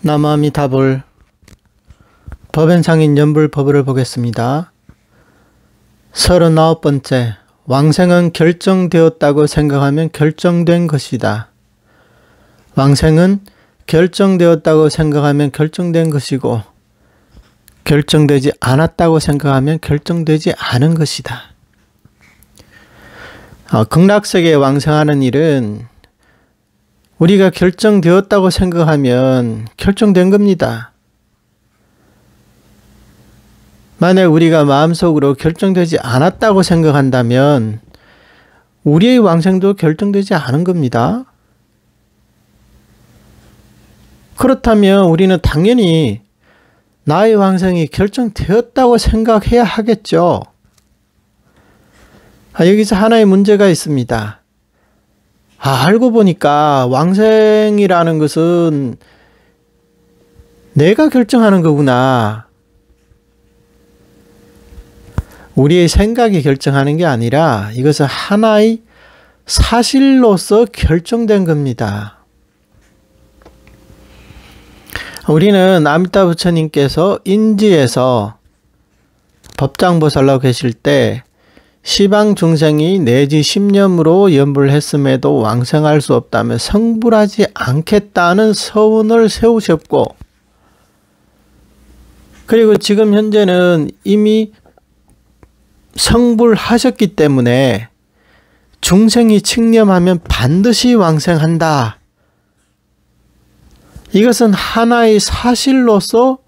남아미타불 법엔상인 연불법을 보겠습니다. 39번째, 왕생은 결정되었다고 생각하면 결정된 것이다. 왕생은 결정되었다고 생각하면 결정된 것이고 결정되지 않았다고 생각하면 결정되지 않은 것이다. 극락세계에 왕생하는 일은 우리가 결정되었다고 생각하면 결정된 겁니다. 만약 우리가 마음속으로 결정되지 않았다고 생각한다면 우리의 왕생도 결정되지 않은 겁니다. 그렇다면 우리는 당연히 나의 왕생이 결정되었다고 생각해야 하겠죠. 여기서 하나의 문제가 있습니다. 알고 보니까 왕생이라는 것은 내가 결정하는 거구나. 우리의 생각이 결정하는 게 아니라 이것은 하나의 사실로서 결정된 겁니다. 우리는 아미타 부처님께서 인지에서 법장보살로 계실 때 시방 중생이 내지 10년으로 연불을 했음에도 왕생할 수 없다며 성불하지 않겠다는 서운을 세우셨고, 그리고 지금 현재는 이미 성불하셨기 때문에 중생이 칙념하면 반드시 왕생한다. 이것은 하나의 사실로서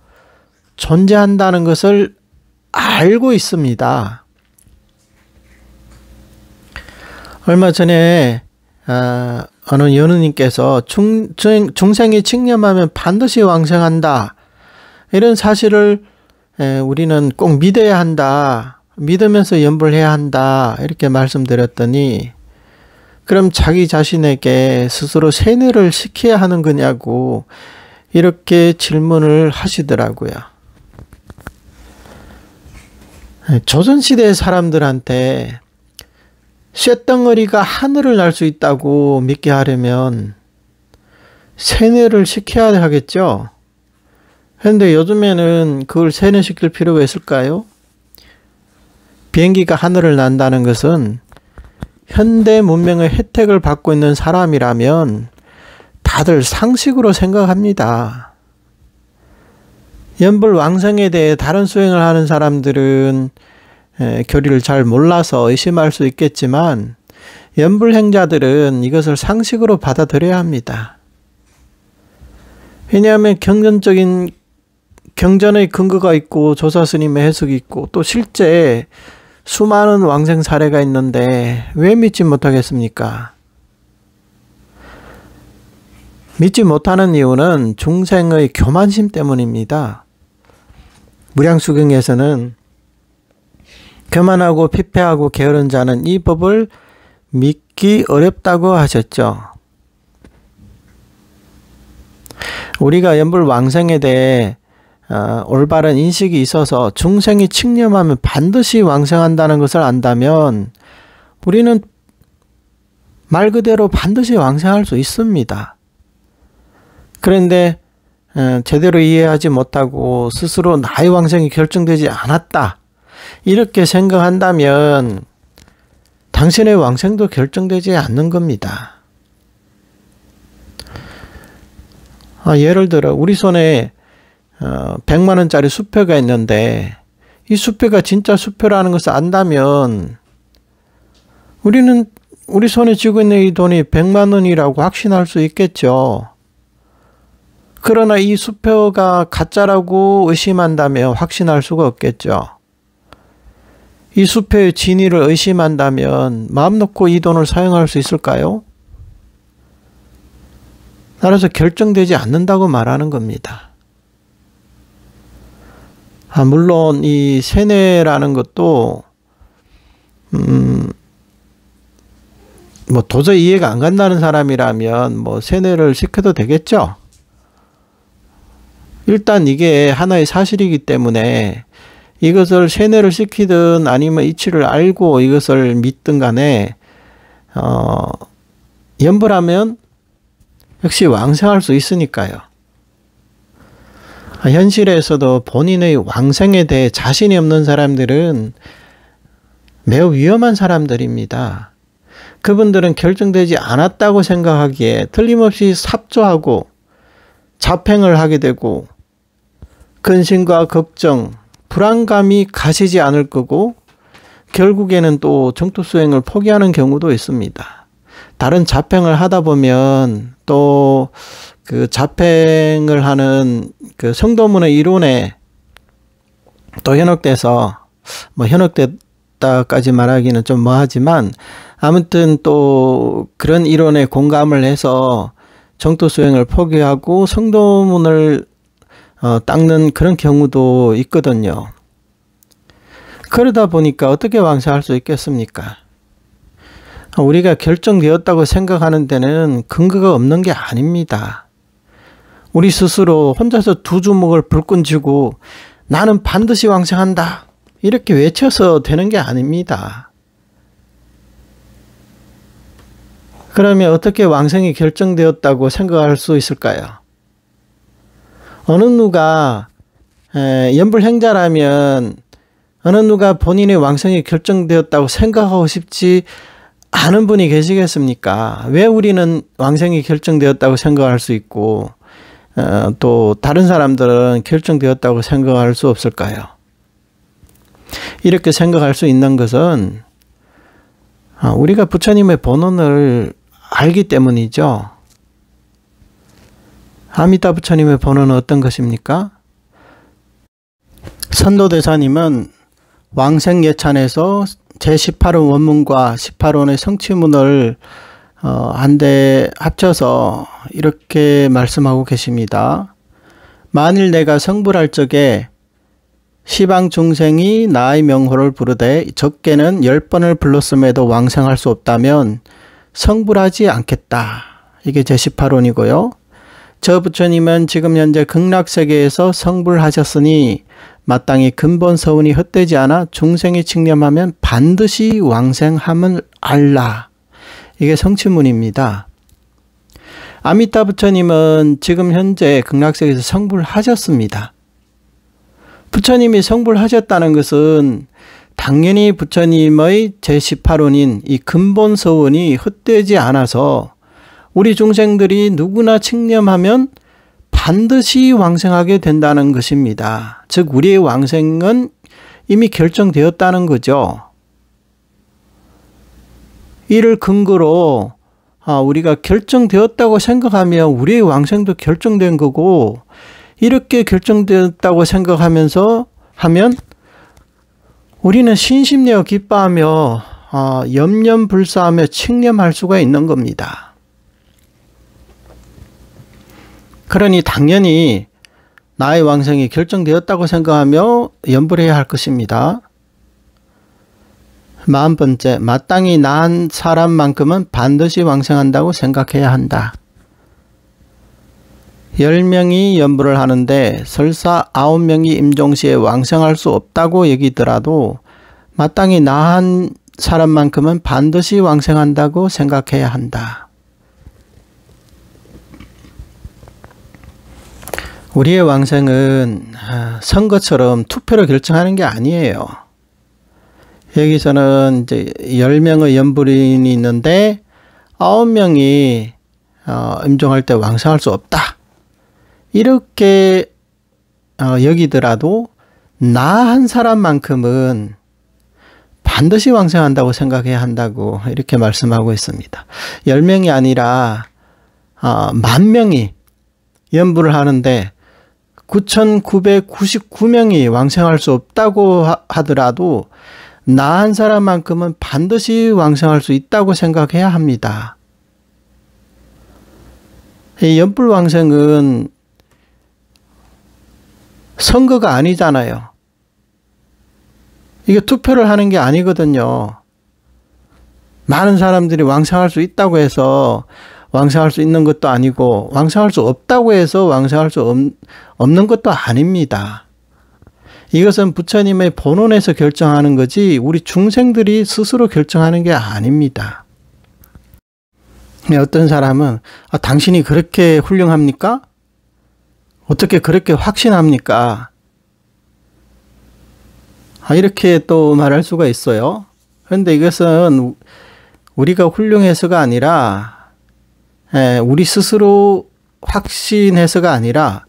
존재한다는 것을 알고 있습니다. 얼마 전에 어느 연우님께서 중생이 칙념하면 반드시 왕생한다. 이런 사실을 우리는 꼭 믿어야 한다. 믿으면서 연불해야 한다. 이렇게 말씀드렸더니 그럼 자기 자신에게 스스로 세뇌를 시켜야 하는 거냐고 이렇게 질문을 하시더라고요. 조선시대 사람들한테 쇳덩어리가 하늘을 날 수 있다고 믿게 하려면 세뇌를 시켜야 하겠죠. 그런데 요즘에는 그걸 세뇌시킬 필요가 있을까요? 비행기가 하늘을 난다는 것은 현대 문명의 혜택을 받고 있는 사람이라면 다들 상식으로 생각합니다. 연불 왕생에 대해 다른 수행을 하는 사람들은 교리를 잘 몰라서 의심할 수 있겠지만 연불행자들은 이것을 상식으로 받아들여야 합니다. 왜냐하면 경전의 근거가 있고 조사스님의 해석이 있고 또 실제 수많은 왕생 사례가 있는데 왜 믿지 못하겠습니까? 믿지 못하는 이유는 중생의 교만심 때문입니다. 무량수경에서는 교만하고 피폐하고 게으른 자는 이 법을 믿기 어렵다고 하셨죠. 우리가 연불 왕생에 대해 올바른 인식이 있어서 중생이 칙념하면 반드시 왕생한다는 것을 안다면 우리는 말 그대로 반드시 왕생할 수 있습니다. 그런데 제대로 이해하지 못하고 스스로 나의 왕생이 결정되지 않았다. 이렇게 생각한다면 당신의 왕생도 결정되지 않는 겁니다. 예를 들어 우리 손에 100만원짜리 수표가 있는데 이 수표가 진짜 수표라는 것을 안다면 우리는 우리 손에 쥐고 있는 이 돈이 100만원이라고 확신할 수 있겠죠. 그러나 이 수표가 가짜라고 의심한다면 확신할 수가 없겠죠. 이 수표의 진위를 의심한다면 마음 놓고 이 돈을 사용할 수 있을까요? 따라서 결정되지 않는다고 말하는 겁니다. 물론 이 세뇌라는 것도 뭐 도저히 이해가 안 간다는 사람이라면 뭐 세뇌를 시켜도 되겠죠. 일단 이게 하나의 사실이기 때문에 이것을 세뇌를 시키든 아니면 이치를 알고 이것을 믿든 간에 염불하면 역시 왕생할 수 있으니까요. 현실에서도 본인의 왕생에 대해 자신이 없는 사람들은 매우 위험한 사람들입니다. 그분들은 결정되지 않았다고 생각하기에 틀림없이 삽조하고 자팽을 하게 되고 근심과 걱정, 불안감이 가시지 않을 거고 결국에는 또 정토 수행을 포기하는 경우도 있습니다. 다른 자팽을 하다 보면 또 그 자팽을 하는 그 성도문의 이론에 또 현혹돼서 뭐 현혹됐다까지 말하기는 좀 뭐하지만 아무튼 또 그런 이론에 공감을 해서 정토 수행을 포기하고 성도문을 닦는 그런 경우도 있거든요. 그러다 보니까 어떻게 왕생할 수 있겠습니까? 우리가 결정되었다고 생각하는 데는 근거가 없는 게 아닙니다. 우리 스스로 혼자서 두 주먹을 불끈 쥐고 나는 반드시 왕생한다 이렇게 외쳐서 되는 게 아닙니다. 그러면 어떻게 왕생이 결정되었다고 생각할 수 있을까요? 어느 누가 연불행자라면 어느 누가 본인의 왕생이 결정되었다고 생각하고 싶지 않은 분이 계시겠습니까? 왜 우리는 왕생이 결정되었다고 생각할 수 있고 또 다른 사람들은 결정되었다고 생각할 수 없을까요? 이렇게 생각할 수 있는 것은 우리가 부처님의 본원을 알기 때문이죠. 아미타 부처님의 본원은 어떤 것입니까? 선도대사님은 왕생예찬에서 제18원 원문과 18원의 성취문을 한데 합쳐서 이렇게 말씀하고 계십니다. 만일 내가 성불할 적에 시방 중생이 나의 명호를 부르되 적게는 10번을 불렀음에도 왕생할 수 없다면 성불하지 않겠다. 이게 제18원이고요. 저 부처님은 지금 현재 극락세계에서 성불하셨으니 마땅히 근본 서운이 헛되지 않아 중생이 칙념하면 반드시 왕생함을 알라. 이게 성취문입니다. 아미타 부처님은 지금 현재 극락세계에서 성불하셨습니다. 부처님이 성불하셨다는 것은 당연히 부처님의 제18원인 이 근본 서운이 헛되지 않아서 우리 중생들이 누구나 칙념하면 반드시 왕생하게 된다는 것입니다. 즉 우리의 왕생은 이미 결정되었다는 거죠. 이를 근거로 우리가 결정되었다고 생각하면 우리의 왕생도 결정된 거고 이렇게 결정되었다고 생각하면서 하면 우리는 신심내어 기뻐하며 염려불사하며 칙념할 수가 있는 겁니다. 그러니 당연히 나의 왕생이 결정되었다고 생각하며 염불해야 할 것입니다. 40번째, 마땅히 난 사람만큼은 반드시 왕생한다고 생각해야 한다. 10명이 염불을 하는데 설사 9명이 임종시에 왕생할 수 없다고 여기더라도 마땅히 나한 사람만큼은 반드시 왕생한다고 생각해야 한다. 우리의 왕생은 선거처럼 투표로 결정하는 게 아니에요. 여기서는 이제 10명의 염불인이 있는데 9명이 임종할 때 왕생할 수 없다. 이렇게 여기더라도 나 한 사람만큼은 반드시 왕생한다고 생각해야 한다고 이렇게 말씀하고 있습니다. 10명이 아니라 10,000명이 염불을 하는데 9,999명이 왕생할 수 없다고 하더라도 나 한 사람만큼은 반드시 왕생할 수 있다고 생각해야 합니다. 이 염불왕생은 선거가 아니잖아요. 이게 투표를 하는 게 아니거든요. 많은 사람들이 왕성할 수 있다고 해서 왕성할 수 있는 것도 아니고 왕성할 수 없다고 해서 왕성할 수 없는 것도 아닙니다. 이것은 부처님의 본원에서 결정하는 거지 우리 중생들이 스스로 결정하는 게 아닙니다. 어떤 사람은 당신이 그렇게 훌륭합니까? 어떻게 그렇게 확신합니까? 이렇게 또 말할 수가 있어요. 그런데 이것은 우리가 훌륭해서가 아니라 우리 스스로 확신해서가 아니라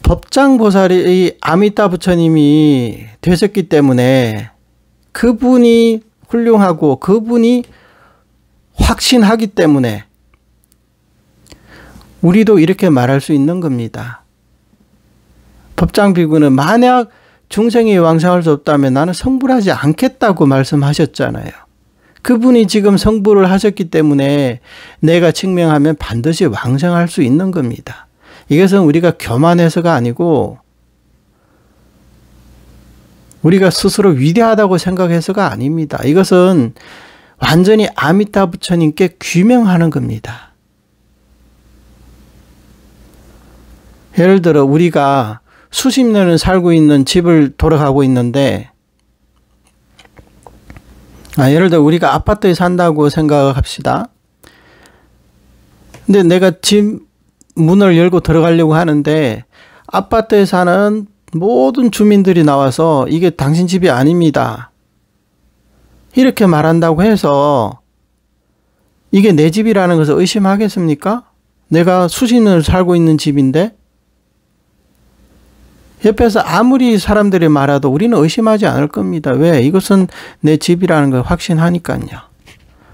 법장보살이 아미타 부처님이 되셨기 때문에 그분이 훌륭하고 그분이 확신하기 때문에 우리도 이렇게 말할 수 있는 겁니다. 법장비구는 만약 중생이 왕성할 수 없다면 나는 성불하지 않겠다고 말씀하셨잖아요. 그분이 지금 성불을 하셨기 때문에 내가 증명하면 반드시 왕성할 수 있는 겁니다. 이것은 우리가 교만해서가 아니고 우리가 스스로 위대하다고 생각해서가 아닙니다. 이것은 완전히 아미타 부처님께 귀명하는 겁니다. 예를 들어 우리가 수십 년을 살고 있는 집을 돌아가고 있는데 예를 들어 우리가 아파트에 산다고 생각합시다. 근데 내가 집 문을 열고 들어가려고 하는데 아파트에 사는 모든 주민들이 나와서 이게 당신 집이 아닙니다. 이렇게 말한다고 해서 이게 내 집이라는 것을 의심하겠습니까? 내가 수십 년을 살고 있는 집인데 옆에서 아무리 사람들이 말해도 우리는 의심하지 않을 겁니다. 왜? 이것은 내 집이라는 걸 확신하니까요.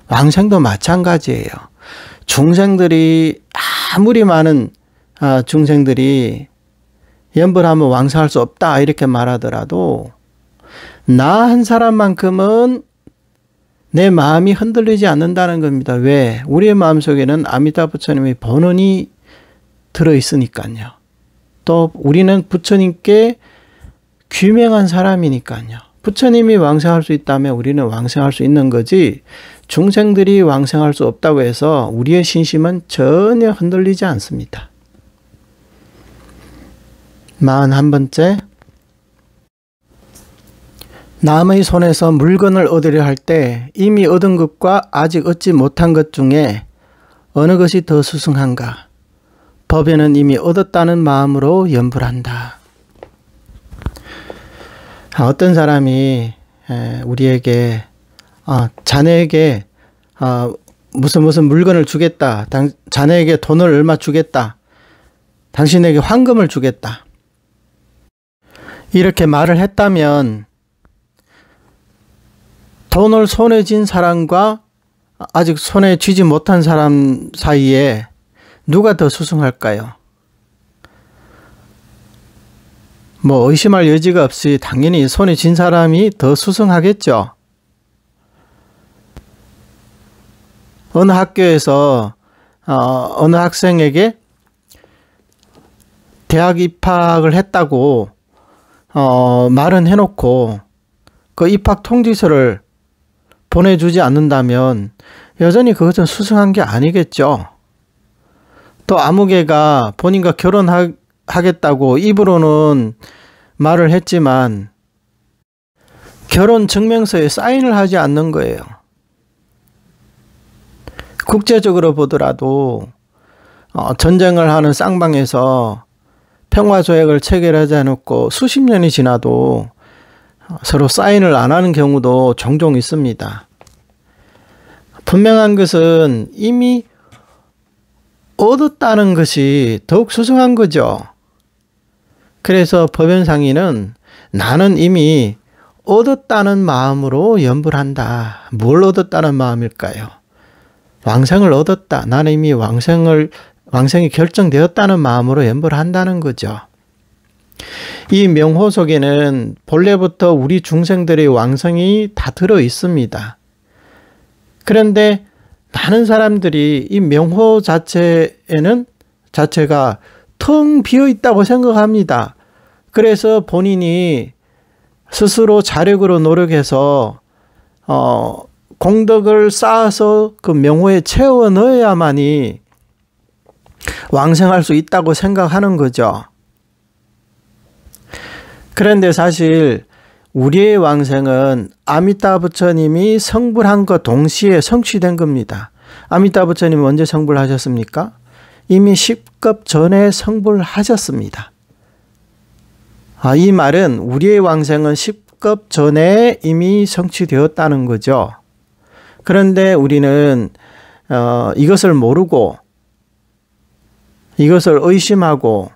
왕생도 마찬가지예요. 중생들이 아무리 많은 중생들이 연불하면 왕성할 수 없다 이렇게 말하더라도 나 한 사람만큼은 내 마음이 흔들리지 않는다는 겁니다. 왜? 우리의 마음속에는 아미타 부처님의 본원이 들어있으니까요. 또 우리는 부처님께 귀명한 사람이니까요. 부처님이 왕성할 수 있다면 우리는 왕성할 수 있는 거지 중생들이 왕성할 수 없다고 해서 우리의 신심은 전혀 흔들리지 않습니다. 41번째, 남의 손에서 물건을 얻으려 할 때 이미 얻은 것과 아직 얻지 못한 것 중에 어느 것이 더 수승한가? 법에는 이미 얻었다는 마음으로 염불한다. 어떤 사람이 우리에게 자네에게 무슨 물건을 주겠다. 자네에게 돈을 얼마 주겠다. 당신에게 황금을 주겠다. 이렇게 말을 했다면 돈을 손에 쥔 사람과 아직 손에 쥐지 못한 사람 사이에 누가 더 수승할까요? 의심할 여지가 없이 당연히 손에 쥔 사람이 더 수승하겠죠. 어느 학교에서 어느 학생에게 대학 입학을 했다고 말은 해놓고 그 입학 통지서를 보내주지 않는다면 여전히 그것은 수승한 게 아니겠죠. 또 아무개가 본인과 결혼하겠다고 입으로는 말을 했지만 결혼 증명서에 사인을 하지 않는 거예요. 국제적으로 보더라도 전쟁을 하는 쌍방에서 평화조약을 체결하지 않고 수십 년이 지나도 서로 사인을 안 하는 경우도 종종 있습니다. 분명한 것은 이미 얻었다는 것이 더욱 수승한 거죠. 그래서 법연상의는 나는 이미 얻었다는 마음으로 염불한다. 뭘 얻었다는 마음일까요? 왕생을 얻었다. 나는 이미 왕생이 결정되었다는 마음으로 염불한다는 거죠. 이 명호 속에는 본래부터 우리 중생들의 왕성이 다 들어 있습니다. 그런데 많은 사람들이 이 명호 자체가 텅 비어 있다고 생각합니다. 그래서 본인이 스스로 자력으로 노력해서 공덕을 쌓아서 그 명호에 채워 넣어야만이 왕생할 수 있다고 생각하는 거죠. 그런데 사실 우리의 왕생은 아미타 부처님이 성불한 것 동시에 성취된 겁니다. 아미타 부처님은 언제 성불하셨습니까? 이미 10급 전에 성불하셨습니다. 이 말은 우리의 왕생은 10급 전에 이미 성취되었다는 거죠. 그런데 우리는 이것을 모르고 이것을 의심하고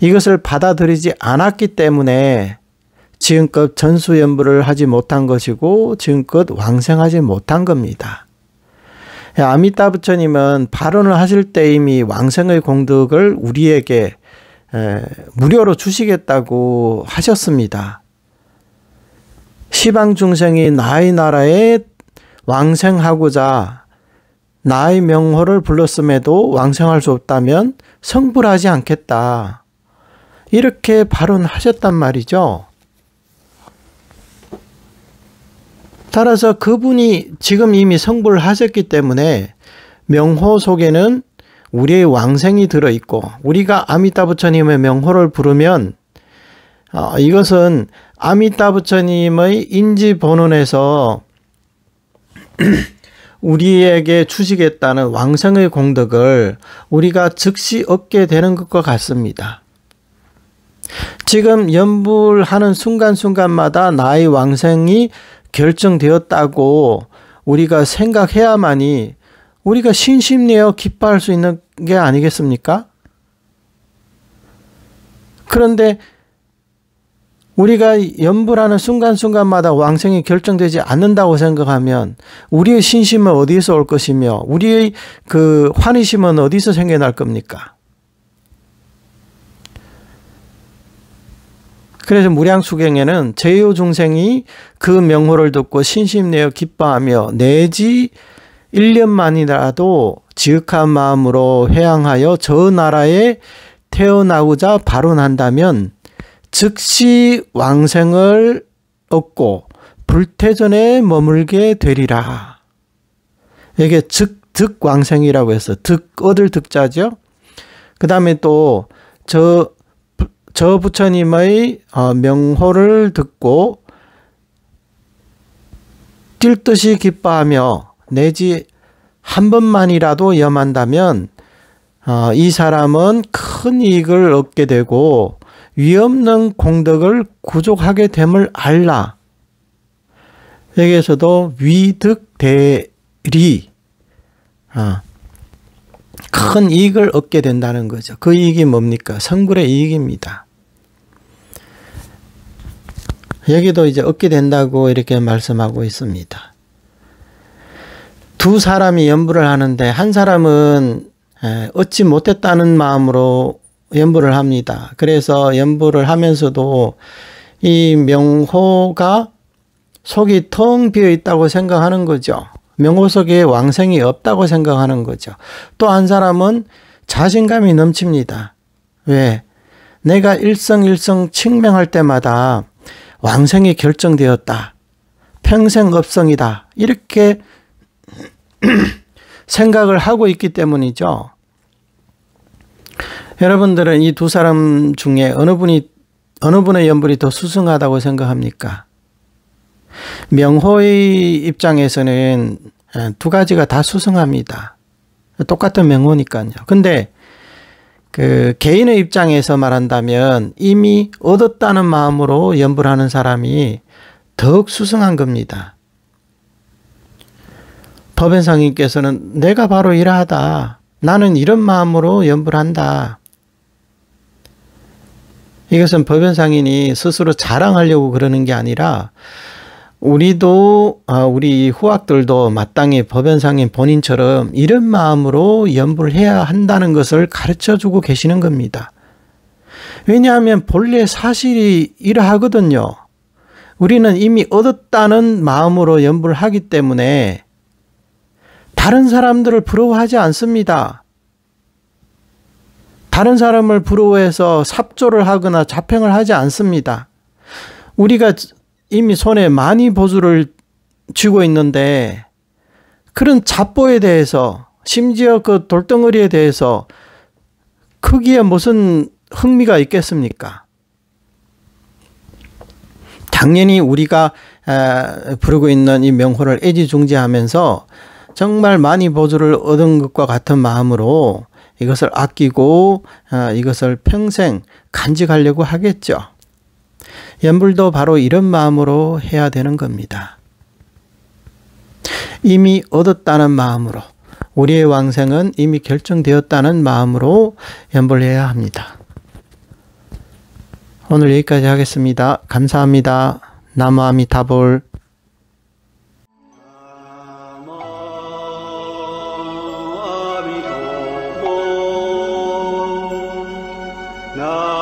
이것을 받아들이지 않았기 때문에 지금껏 전수연부를 하지 못한 것이고 지금껏 왕생하지 못한 겁니다. 아미타 부처님은 발언을 하실 때 이미 왕생의 공덕을 우리에게 무료로 주시겠다고 하셨습니다. 시방 중생이 나의 나라에 왕생하고자 나의 명호를 불렀음에도 왕생할 수 없다면 성불하지 않겠다. 이렇게 발언하셨단 말이죠. 따라서 그분이 지금 이미 성불하셨기 때문에 명호 속에는 우리의 왕생이 들어있고 우리가 아미타 부처님의 명호를 부르면 이것은 아미타 부처님의 인지본원에서 우리에게 주시겠다는 왕생의 공덕을 우리가 즉시 얻게 되는 것과 같습니다. 지금 연불하는 순간순간마다 나의 왕생이 결정되었다고 우리가 생각해야만이 우리가 신심내어 기뻐할 수 있는 게 아니겠습니까? 그런데 우리가 연불하는 순간순간마다 왕생이 결정되지 않는다고 생각하면 우리의 신심은 어디서 올 것이며 우리의 그 환희심은 어디서 생겨날 겁니까? 그래서 무량수경에는 제요 중생이 그 명호를 듣고 신심내어 기뻐하며 내지 1년만이라도 지극한 마음으로 회향하여 저 나라에 태어나고자 발언한다면 즉시 왕생을 얻고 불태전에 머물게 되리라. 이게 득왕생이라고 해서 얻을 득자죠. 그 다음에 또 저 부처님의 명호를 듣고 뛸 듯이 기뻐하며 내지 한 번만이라도 염한다면 이 사람은 큰 이익을 얻게 되고 위없는 공덕을 구족하게 됨을 알라. 여기에서도 위득대리 큰 이익을 얻게 된다는 거죠. 그 이익이 뭡니까? 성불의 이익입니다. 여기도 이제 얻게 된다고 이렇게 말씀하고 있습니다. 두 사람이 연불을 하는데 한 사람은 얻지 못했다는 마음으로 연불을 합니다. 그래서 연불을 하면서도 이 명호가 속이 텅 비어 있다고 생각하는 거죠. 명호 속에 왕생이 없다고 생각하는 거죠. 또 한 사람은 자신감이 넘칩니다. 왜? 내가 일성일성 칙명할 때마다 왕생이 결정되었다. 평생업성이다. 이렇게 생각을 하고 있기 때문이죠. 여러분들은 이 두 사람 중에 어느 분의 연불이 더 수승하다고 생각합니까? 명호의 입장에서는 두 가지가 다 수승합니다. 똑같은 명호니까요. 근데 그 개인의 입장에서 말한다면 이미 얻었다는 마음으로 연불하는 사람이 더욱 수승한 겁니다. 법연상님께서는 내가 바로 이러하다. 나는 이런 마음으로 연불한다. 이것은 법연상인이 스스로 자랑하려고 그러는 게 아니라 우리도 우리 후학들도 마땅히 법연상인 본인처럼 이런 마음으로 연불해야 한다는 것을 가르쳐주고 계시는 겁니다. 왜냐하면 본래 사실이 이러하거든요. 우리는 이미 얻었다는 마음으로 연불하기 때문에 다른 사람들을 부러워하지 않습니다. 다른 사람을 부러워해서 삽조를 하거나 자평을 하지 않습니다. 우리가 이미 손에 많이 보수를 쥐고 있는데 그런 잡보에 대해서 심지어 그 돌덩어리에 대해서 크기에 무슨 흥미가 있겠습니까? 당연히 우리가 부르고 있는 이 명호를 애지중지하면서 정말 많이 보수를 얻은 것과 같은 마음으로 이것을 아끼고 이것을 평생 간직하려고 하겠죠. 연불도 바로 이런 마음으로 해야 되는 겁니다. 이미 얻었다는 마음으로, 우리의 왕생은 이미 결정되었다는 마음으로 연불해야 합니다. 오늘 여기까지 하겠습니다. 감사합니다. 나무아미타불. 나